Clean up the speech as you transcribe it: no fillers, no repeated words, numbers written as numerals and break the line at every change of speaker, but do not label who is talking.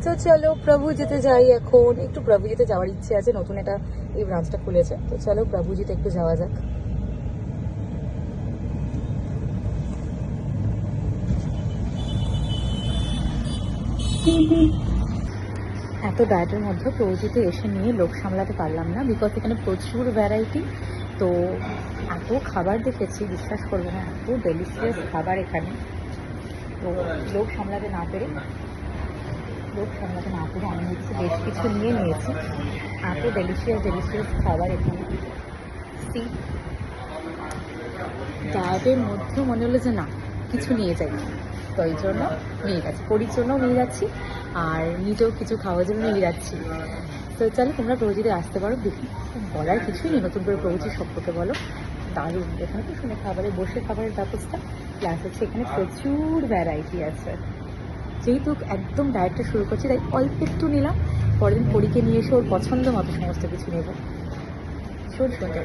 তো চলো প্রভুজিতে যাই। এখন একটু প্রভুজিতে যাওয়ার ইচ্ছে আছে, নতুন এটা এই ব্রাঞ্চটা খুলেছে, তো চলো প্রভুজিতে একটু যাওয়া যাক। এত ডায়েটের মধ্যে প্রভুজিতে এসে নিয়ে লোক সামলাতে পারলাম না, বিকজ এখানে প্রচুর ভ্যারাইটি। তো এত খাবার দেখেছি, বিশ্বাস করবে না, এত ডেলিশিয়াস খাবার এখানে। তো লোক সামলাতে না পেরে আমি হচ্ছে বেশ কিছু নিয়ে নিয়েছি। এত ডেলিশিয়াস খাবার এখানে। ডায়েটের মধ্যেও মনে হলো যে না, কিছু নিয়ে যাই, তো এই জন্য নিয়ে গেছি, পরির জন্যও নিয়ে যাচ্ছি আর নিজেও কিছু খাওয়ার জন্য নিয়ে যাচ্ছি। তো চলো তোমরা প্রভুজিতে আসতে পারো, দেখি বলার কিছুই নেই, নতুন করে প্রভুজির সম্পর্কে বলো। দারুণ, এখানে তো শুনে খাবারের ব্যবস্থা, প্লাস হচ্ছে এখানে প্রচুর ভ্যারাইটি আছে। যেহেতু একদম ডায়েটটা শুরু করছি তাই অল্প একটু নিলাম, পরের দিন পরীকে নিয়ে এসে ওর পছন্দ মতো সমস্ত কিছু নেব। ভীষণ সুন্দর।